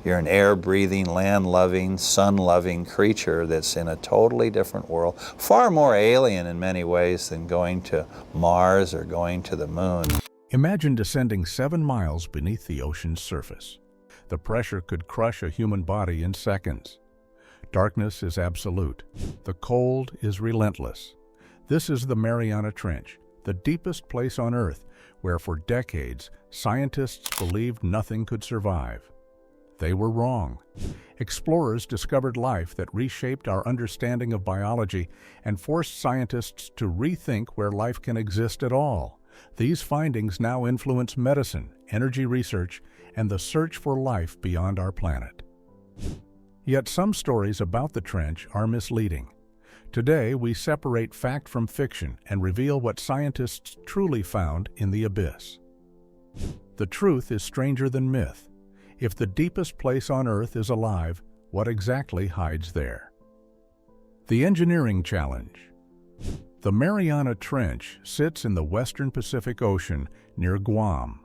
You're an air-breathing, land-loving, sun-loving creature that's in a totally different world, far more alien in many ways than going to Mars or going to the moon. Imagine descending 7 miles beneath the ocean's surface. The pressure could crush a human body in seconds. Darkness is absolute. The cold is relentless. This is the Mariana Trench, the deepest place on Earth, where for decades scientists believed nothing could survive. They were wrong. Explorers discovered life that reshaped our understanding of biology and forced scientists to rethink where life can exist at all. These findings now influence medicine, energy research, and the search for life beyond our planet. Yet some stories about the trench are misleading. Today, we separate fact from fiction and reveal what scientists truly found in the abyss. The truth is stranger than myth. If the deepest place on Earth is alive, what exactly hides there? The engineering challenge. The Mariana Trench sits in the western Pacific Ocean near Guam.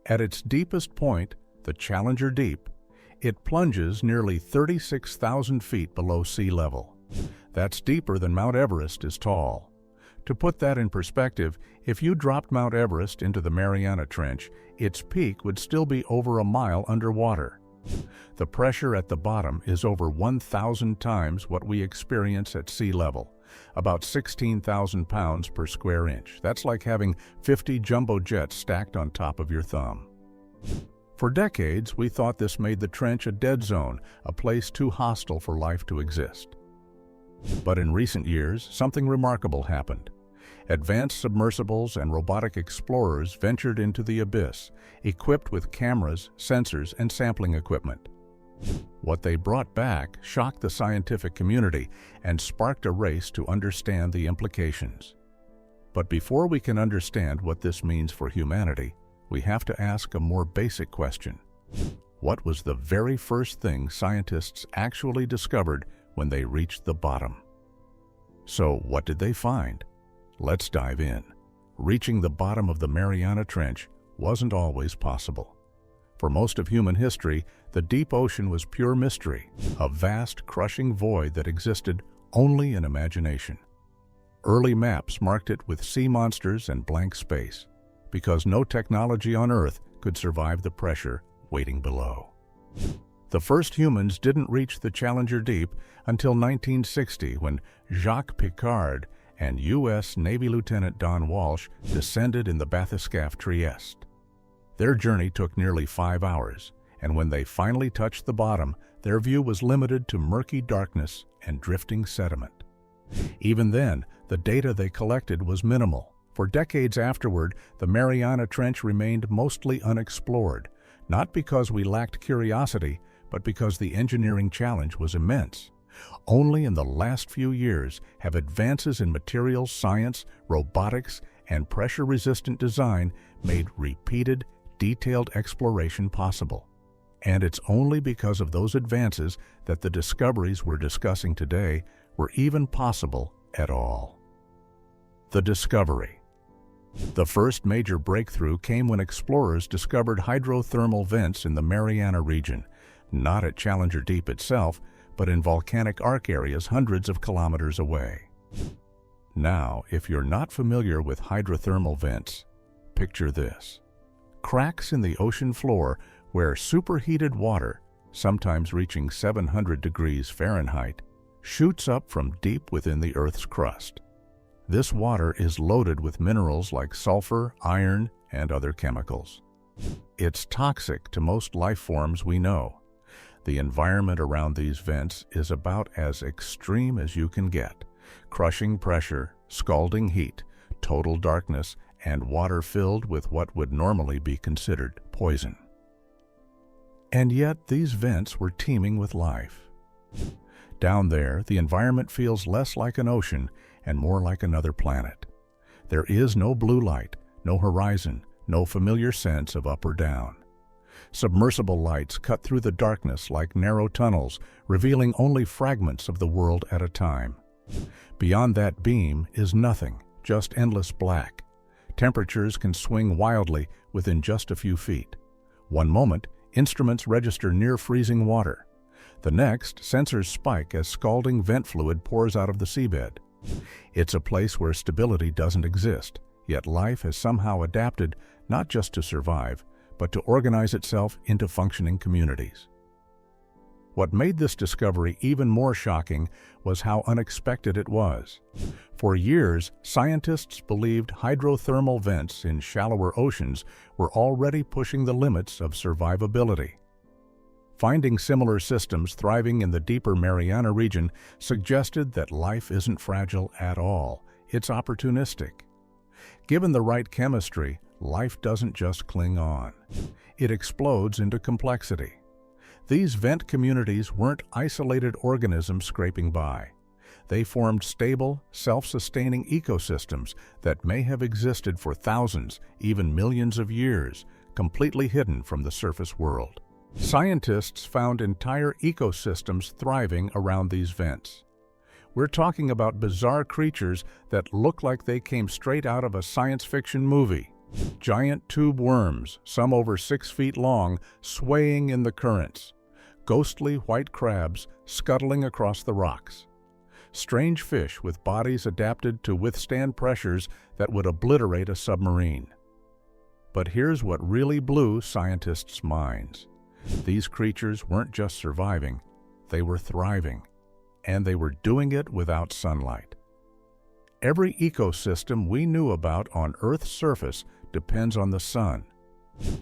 At its deepest point, the Challenger Deep, it plunges nearly 36,000 feet below sea level. That's deeper than Mount Everest is tall. To put that in perspective, if you dropped Mount Everest into the Mariana Trench, its peak would still be over a mile underwater. The pressure at the bottom is over 1,000 times what we experience at sea level, about 16,000 pounds per square inch. That's like having 50 jumbo jets stacked on top of your thumb. For decades, we thought this made the trench a dead zone, a place too hostile for life to exist. But in recent years, something remarkable happened. Advanced submersibles and robotic explorers ventured into the abyss, equipped with cameras, sensors, and sampling equipment. What they brought back shocked the scientific community and sparked a race to understand the implications. But before we can understand what this means for humanity, we have to ask a more basic question. What was the very first thing scientists actually discovered when they reached the bottom? So, what did they find? Let's dive in. Reaching the bottom of the Mariana Trench wasn't always possible. For most of human history, the deep ocean was pure mystery, a vast, crushing void that existed only in imagination. Early maps marked it with sea monsters and blank space, because no technology on Earth could survive the pressure waiting below. The first humans didn't reach the Challenger Deep until 1960, when Jacques Piccard and U.S. Navy Lieutenant Don Walsh descended in the bathyscaphe Trieste. Their journey took nearly 5 hours, and when they finally touched the bottom, their view was limited to murky darkness and drifting sediment. Even then, the data they collected was minimal. For decades afterward, the Mariana Trench remained mostly unexplored, not because we lacked curiosity, but because the engineering challenge was immense. Only in the last few years have advances in materials science, robotics, and pressure-resistant design made repeated, detailed exploration possible. And it's only because of those advances that the discoveries we're discussing today were even possible at all. The discovery. The first major breakthrough came when explorers discovered hydrothermal vents in the Mariana region, not at Challenger Deep itself, but in volcanic arc areas hundreds of kilometers away. Now, if you're not familiar with hydrothermal vents, picture this. Cracks in the ocean floor where superheated water, sometimes reaching 700 degrees Fahrenheit, shoots up from deep within the Earth's crust. This water is loaded with minerals like sulfur, iron, and other chemicals. It's toxic to most life forms we know. The environment around these vents is about as extreme as you can get. Crushing pressure, scalding heat, total darkness, and water filled with what would normally be considered poison. And yet, these vents were teeming with life. Down there, the environment feels less like an ocean and more like another planet. There is no blue light, no horizon, no familiar sense of up or down. Submersible lights cut through the darkness like narrow tunnels, revealing only fragments of the world at a time. Beyond that beam is nothing, just endless black. Temperatures can swing wildly within just a few feet. One moment, Instruments register near freezing water. The next, sensors spike as scalding vent fluid pours out of the seabed. It's a place where stability doesn't exist, yet life has somehow adapted not just to survive, but to organize itself into functioning communities. What made this discovery even more shocking was how unexpected it was. For years, scientists believed hydrothermal vents in shallower oceans were already pushing the limits of survivability. Finding similar systems thriving in the deeper Mariana region suggested that life isn't fragile at all, it's opportunistic. Given the right chemistry, life doesn't just cling on. It explodes into complexity. These vent communities weren't isolated organisms scraping by. They formed stable, self-sustaining ecosystems that may have existed for thousands, even millions of years, completely hidden from the surface world. Scientists found entire ecosystems thriving around these vents. We're talking about bizarre creatures that look like they came straight out of a science fiction movie. Giant tube worms, some over 6 feet long, swaying in the currents. Ghostly white crabs scuttling across the rocks. Strange fish with bodies adapted to withstand pressures that would obliterate a submarine. But here's what really blew scientists' minds. These creatures weren't just surviving, they were thriving. And they were doing it without sunlight. Every ecosystem we knew about on Earth's surface depends on the sun.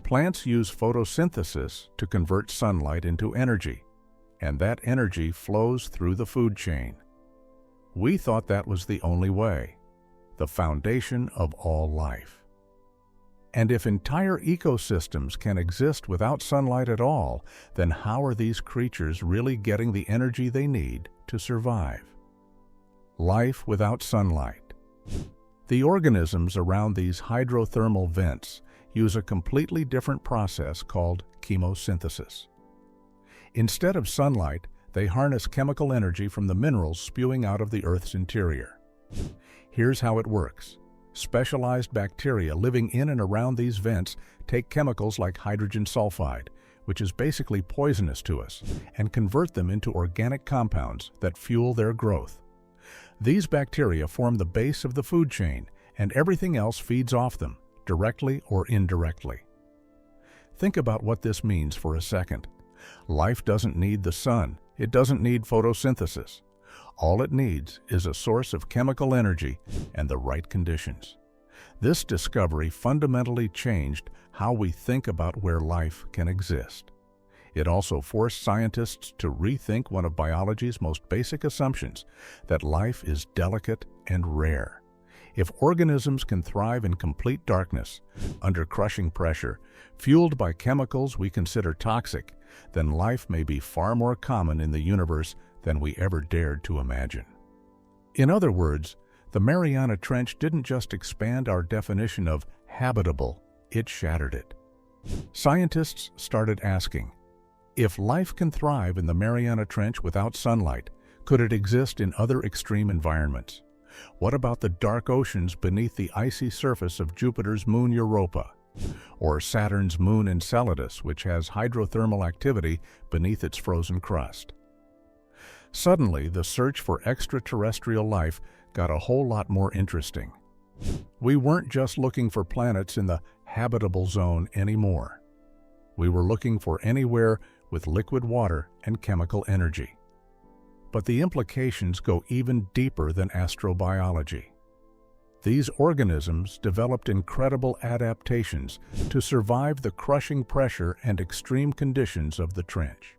Plants use photosynthesis to convert sunlight into energy, and that energy flows through the food chain. We thought that was the only way, the foundation of all life. And if entire ecosystems can exist without sunlight at all, then how are these creatures really getting the energy they need to survive? Life without sunlight. The organisms around these hydrothermal vents use a completely different process called chemosynthesis. Instead of sunlight, they harness chemical energy from the minerals spewing out of the Earth's interior. Here's how it works. Specialized bacteria living in and around these vents take chemicals like hydrogen sulfide, which is basically poisonous to us, and convert them into organic compounds that fuel their growth. These bacteria form the base of the food chain, and everything else feeds off them, directly or indirectly. Think about what this means for a second. Life doesn't need the sun. It doesn't need photosynthesis. All it needs is a source of chemical energy and the right conditions. This discovery fundamentally changed how we think about where life can exist. It also forced scientists to rethink one of biology's most basic assumptions, that life is delicate and rare. If organisms can thrive in complete darkness, under crushing pressure, fueled by chemicals we consider toxic, then life may be far more common in the universe than we ever dared to imagine. In other words, the Mariana Trench didn't just expand our definition of habitable, it shattered it. Scientists started asking, if life can thrive in the Mariana Trench without sunlight, could it exist in other extreme environments? What about the dark oceans beneath the icy surface of Jupiter's moon Europa? Or Saturn's moon Enceladus, which has hydrothermal activity beneath its frozen crust? Suddenly, the search for extraterrestrial life got a whole lot more interesting. We weren't just looking for planets in the habitable zone anymore. We were looking for anywhere with liquid water and chemical energy. But the implications go even deeper than astrobiology. These organisms developed incredible adaptations to survive the crushing pressure and extreme conditions of the trench.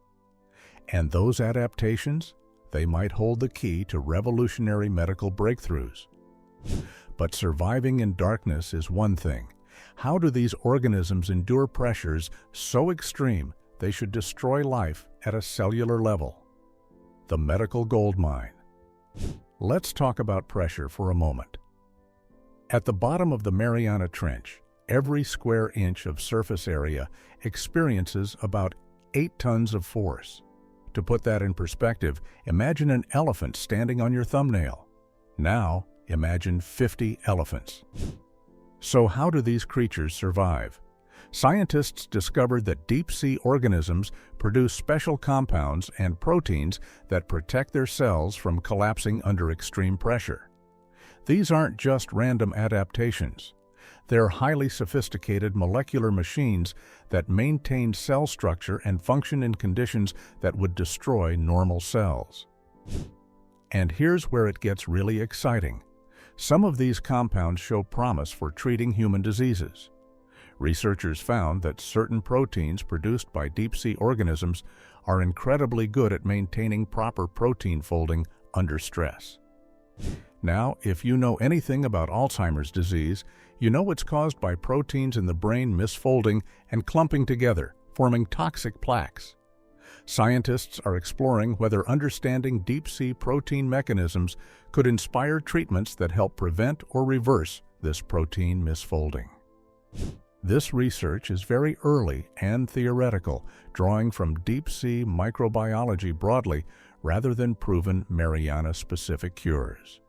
And those adaptations, they might hold the key to revolutionary medical breakthroughs. But surviving in darkness is one thing. How do these organisms endure pressures so extreme they should destroy life at a cellular level? The medical goldmine. Let's talk about pressure for a moment. At the bottom of the Mariana Trench, every square inch of surface area experiences about 8 tons of force. To put that in perspective, imagine an elephant standing on your thumbnail. Now, imagine 50 elephants. So how do these creatures survive? Scientists discovered that deep-sea organisms produce special compounds and proteins that protect their cells from collapsing under extreme pressure. These aren't just random adaptations. They're highly sophisticated molecular machines that maintain cell structure and function in conditions that would destroy normal cells. And here's where it gets really exciting. Some of these compounds show promise for treating human diseases. Researchers found that certain proteins produced by deep-sea organisms are incredibly good at maintaining proper protein folding under stress. Now, if you know anything about Alzheimer's disease, you know it's caused by proteins in the brain misfolding and clumping together, forming toxic plaques. Scientists are exploring whether understanding deep-sea protein mechanisms could inspire treatments that help prevent or reverse this protein misfolding. This research is very early and theoretical, drawing from deep-sea microbiology broadly rather than proven Mariana-specific cures.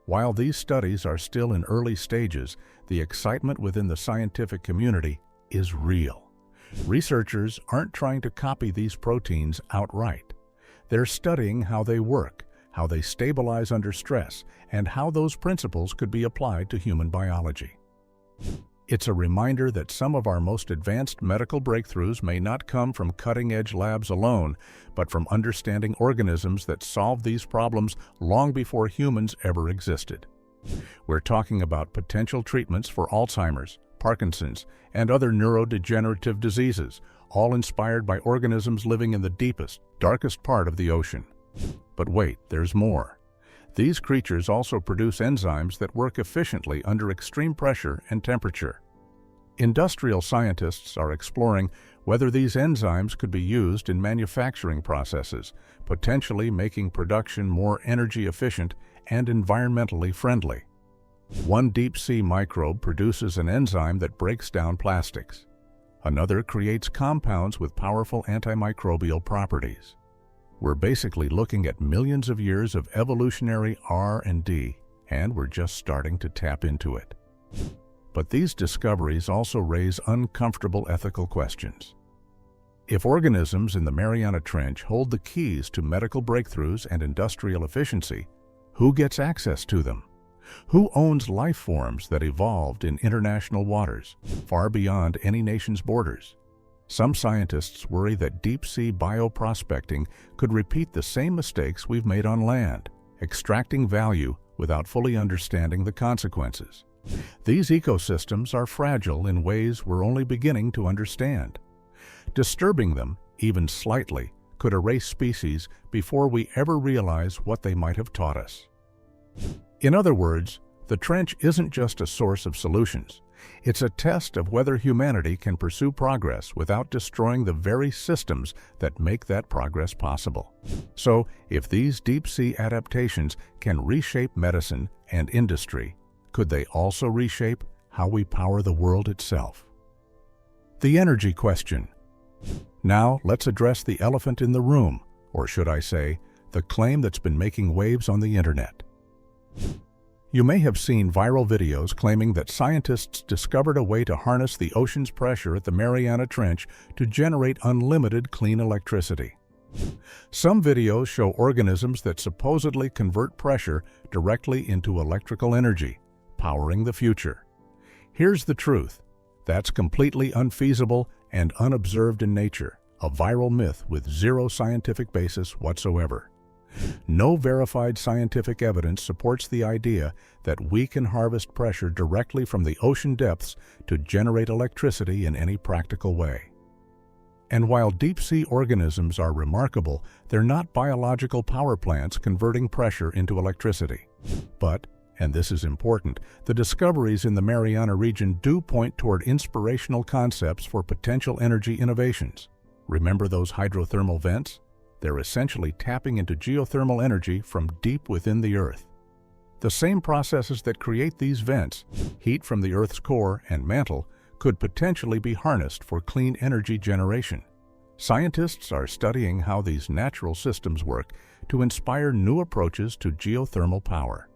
While these studies are still in early stages, the excitement within the scientific community is real. Researchers aren't trying to copy these proteins outright. They're studying how they work, how they stabilize under stress, and how those principles could be applied to human biology. It's a reminder that some of our most advanced medical breakthroughs may not come from cutting-edge labs alone, but from understanding organisms that solved these problems long before humans ever existed. We're talking about potential treatments for Alzheimer's, Parkinson's, and other neurodegenerative diseases, all inspired by organisms living in the deepest, darkest part of the ocean. But wait, there's more. These creatures also produce enzymes that work efficiently under extreme pressure and temperature. Industrial scientists are exploring whether these enzymes could be used in manufacturing processes, potentially making production more energy efficient and environmentally friendly. One deep-sea microbe produces an enzyme that breaks down plastics. Another creates compounds with powerful antimicrobial properties. We're basically looking at millions of years of evolutionary R&D, and we're just starting to tap into it. But these discoveries also raise uncomfortable ethical questions. If organisms in the Mariana Trench hold the keys to medical breakthroughs and industrial efficiency, who gets access to them? Who owns life forms that evolved in international waters, far beyond any nation's borders? Some scientists worry that deep-sea bioprospecting could repeat the same mistakes we've made on land, extracting value without fully understanding the consequences. These ecosystems are fragile in ways we're only beginning to understand. Disturbing them, even slightly, could erase species before we ever realize what they might have taught us. In other words, the trench isn't just a source of solutions. It's a test of whether humanity can pursue progress without destroying the very systems that make that progress possible. So, if these deep-sea adaptations can reshape medicine and industry, could they also reshape how we power the world itself? The energy question. Now, let's address the elephant in the room, or should I say, the claim that's been making waves on the internet. You may have seen viral videos claiming that scientists discovered a way to harness the ocean's pressure at the Mariana Trench to generate unlimited clean electricity. Some videos show organisms that supposedly convert pressure directly into electrical energy, powering the future. Here's the truth. That's completely unfeasible and unobserved in nature, a viral myth with zero scientific basis whatsoever. No verified scientific evidence supports the idea that we can harvest pressure directly from the ocean depths to generate electricity in any practical way. And while deep-sea organisms are remarkable, they're not biological power plants converting pressure into electricity. But, and this is important, the discoveries in the Mariana region do point toward inspirational concepts for potential energy innovations. Remember those hydrothermal vents? They're essentially tapping into geothermal energy from deep within the Earth. The same processes that create these vents, heat from the Earth's core and mantle, could potentially be harnessed for clean energy generation. Scientists are studying how these natural systems work to inspire new approaches to geothermal power.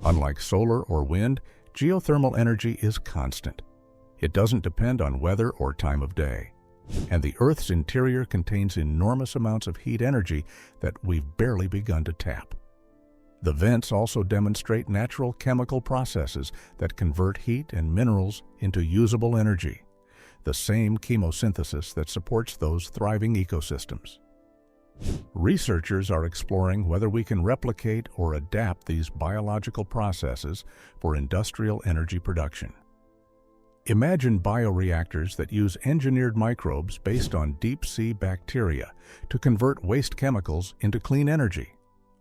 Unlike solar or wind, geothermal energy is constant. It doesn't depend on weather or time of day. And the Earth's interior contains enormous amounts of heat energy that we've barely begun to tap. The vents also demonstrate natural chemical processes that convert heat and minerals into usable energy, the same chemosynthesis that supports those thriving ecosystems. Researchers are exploring whether we can replicate or adapt these biological processes for industrial energy production. Imagine bioreactors that use engineered microbes based on deep-sea bacteria to convert waste chemicals into clean energy,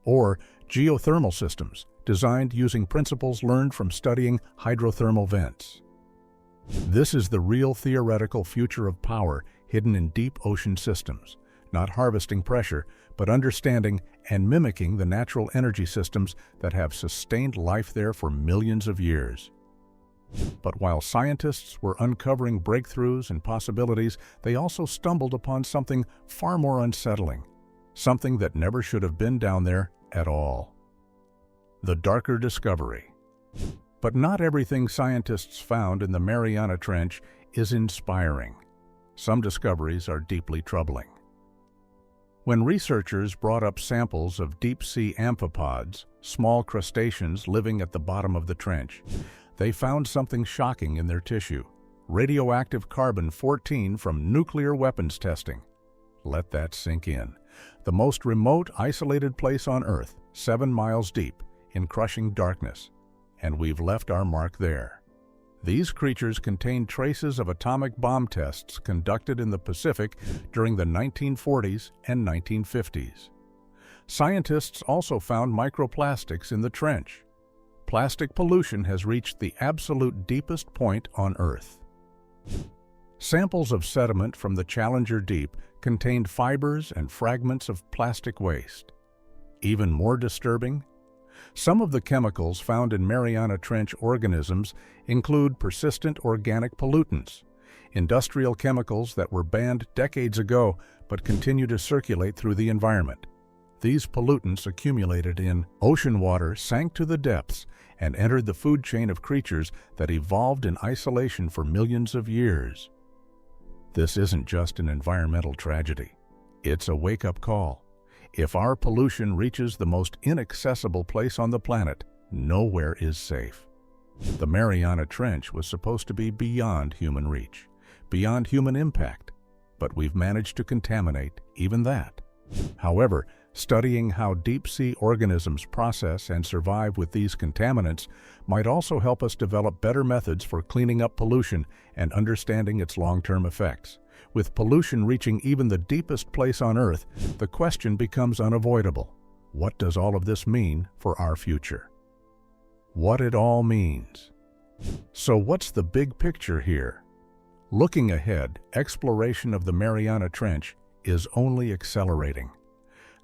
or geothermal systems designed using principles learned from studying hydrothermal vents. This is the real theoretical future of power hidden in deep ocean systems, not harvesting pressure, but understanding and mimicking the natural energy systems that have sustained life there for millions of years. But while scientists were uncovering breakthroughs and possibilities, they also stumbled upon something far more unsettling, something that never should have been down there at all. The darker discovery. But not everything scientists found in the Mariana Trench is inspiring. Some discoveries are deeply troubling. When researchers brought up samples of deep-sea amphipods, small crustaceans living at the bottom of the trench, they found something shocking in their tissue: radioactive carbon-14 from nuclear weapons testing. Let that sink in. The most remote, isolated place on Earth, 7 miles deep, in crushing darkness. And we've left our mark there. These creatures contain traces of atomic bomb tests conducted in the Pacific during the 1940s and 1950s. Scientists also found microplastics in the trench. Plastic pollution has reached the absolute deepest point on Earth. Samples of sediment from the Challenger Deep contained fibers and fragments of plastic waste. Even more disturbing, some of the chemicals found in Mariana Trench organisms include persistent organic pollutants, industrial chemicals that were banned decades ago but continue to circulate through the environment. These pollutants accumulated in ocean water, sank to the depths, and entered the food chain of creatures that evolved in isolation for millions of years. This isn't just an environmental tragedy. It's a wake-up call. If our pollution reaches the most inaccessible place on the planet, nowhere is safe. The Mariana Trench was supposed to be beyond human reach, beyond human impact, but we've managed to contaminate even that. However, studying how deep-sea organisms process and survive with these contaminants might also help us develop better methods for cleaning up pollution and understanding its long-term effects. With pollution reaching even the deepest place on Earth, the question becomes unavoidable. What does all of this mean for our future? What it all means. So what's the big picture here? Looking ahead, exploration of the Mariana Trench is only accelerating.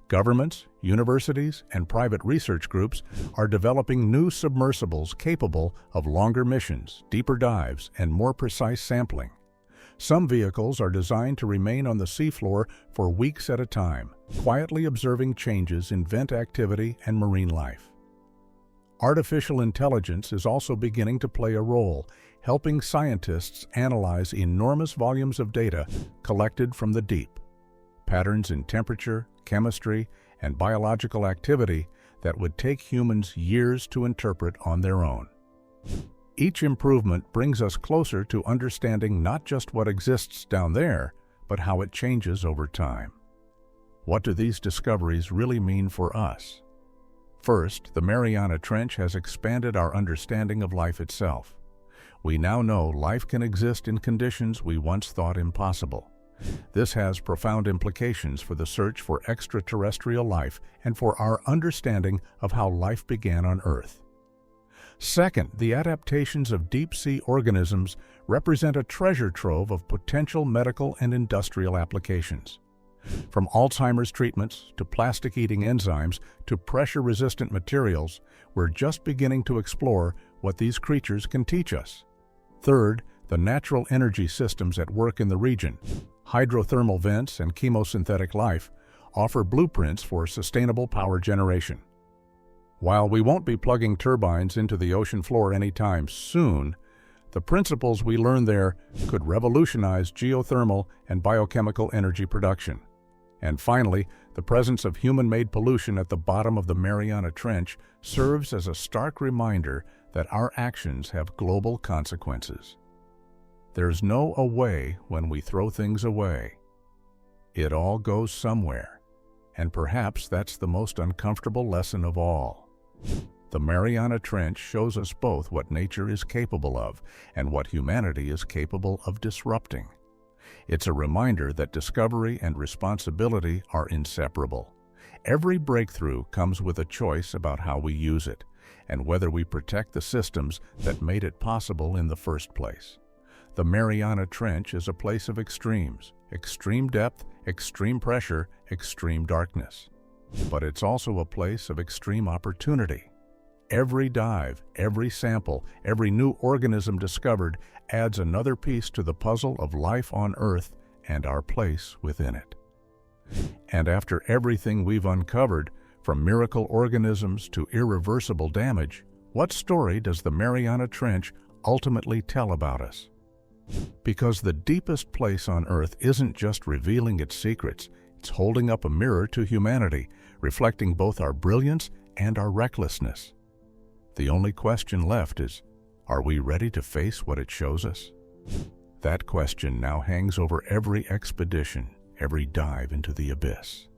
Governments, universities, and private research groups are developing new submersibles capable of longer missions, deeper dives, and more precise sampling. Some vehicles are designed to remain on the seafloor for weeks at a time, quietly observing changes in vent activity and marine life. Artificial intelligence is also beginning to play a role, helping scientists analyze enormous volumes of data collected from the deep. Patterns in temperature, chemistry, and biological activity that would take humans years to interpret on their own. Each improvement brings us closer to understanding not just what exists down there, but how it changes over time. What do these discoveries really mean for us? First, the Mariana Trench has expanded our understanding of life itself. We now know life can exist in conditions we once thought impossible. This has profound implications for the search for extraterrestrial life and for our understanding of how life began on Earth. Second, the adaptations of deep-sea organisms represent a treasure trove of potential medical and industrial applications. From Alzheimer's treatments to plastic-eating enzymes to pressure-resistant materials, we're just beginning to explore what these creatures can teach us. Third, the natural energy systems at work in the region, hydrothermal vents and chemosynthetic life, offer blueprints for sustainable power generation. While we won't be plugging turbines into the ocean floor anytime soon, The principles we learned there could revolutionize geothermal and biochemical energy production. And finally, the presence of human-made pollution at the bottom of the Mariana Trench serves as a stark reminder that our actions have global consequences. There's no away when we throw things away. It all goes somewhere, and perhaps that's the most uncomfortable lesson of all. The Mariana Trench shows us both what nature is capable of and what humanity is capable of disrupting. It's a reminder that discovery and responsibility are inseparable. Every breakthrough comes with a choice about how we use it and whether we protect the systems that made it possible in the first place. The Mariana Trench is a place of extremes, extreme depth, extreme pressure, extreme darkness. But it's also a place of extreme opportunity. Every dive, every sample, every new organism discovered adds another piece to the puzzle of life on Earth and our place within it. And after everything we've uncovered, from miracle organisms to irreversible damage, what story does the Mariana Trench ultimately tell about us? Because the deepest place on Earth isn't just revealing its secrets, it's holding up a mirror to humanity, reflecting both our brilliance and our recklessness. The only question left is, are we ready to face what it shows us? That question now hangs over every expedition, every dive into the abyss.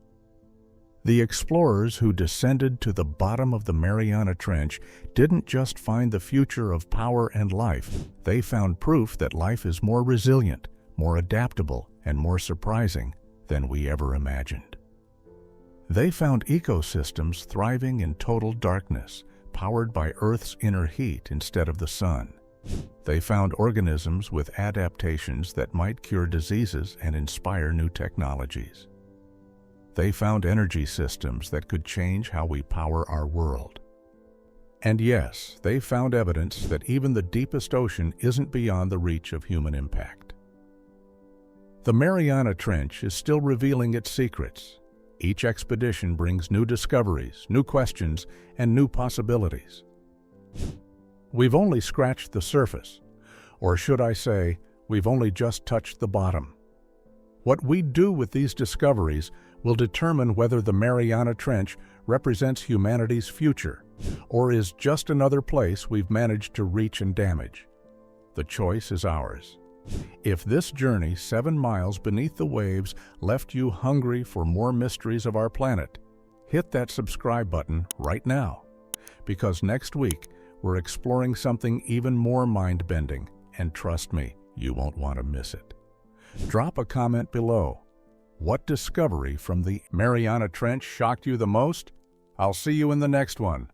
The explorers who descended to the bottom of the Mariana Trench didn't just find the future of power and life. They found proof that life is more resilient, more adaptable, and more surprising than we ever imagined. They found ecosystems thriving in total darkness, powered by Earth's inner heat instead of the sun. They found organisms with adaptations that might cure diseases and inspire new technologies. They found energy systems that could change how we power our world. And yes, they found evidence that even the deepest ocean isn't beyond the reach of human impact. The Mariana Trench is still revealing its secrets. Each expedition brings new discoveries, new questions, and new possibilities. We've only scratched the surface, or should I say, we've only just touched the bottom. What we do with these discoveries will determine whether the Mariana Trench represents humanity's future, or is just another place we've managed to reach and damage. The choice is ours. If this journey 7 miles beneath the waves left you hungry for more mysteries of our planet, hit that subscribe button right now, because next week we're exploring something even more mind-bending, and trust me, you won't want to miss it. Drop a comment below. What discovery from the Mariana Trench shocked you the most? I'll see you in the next one.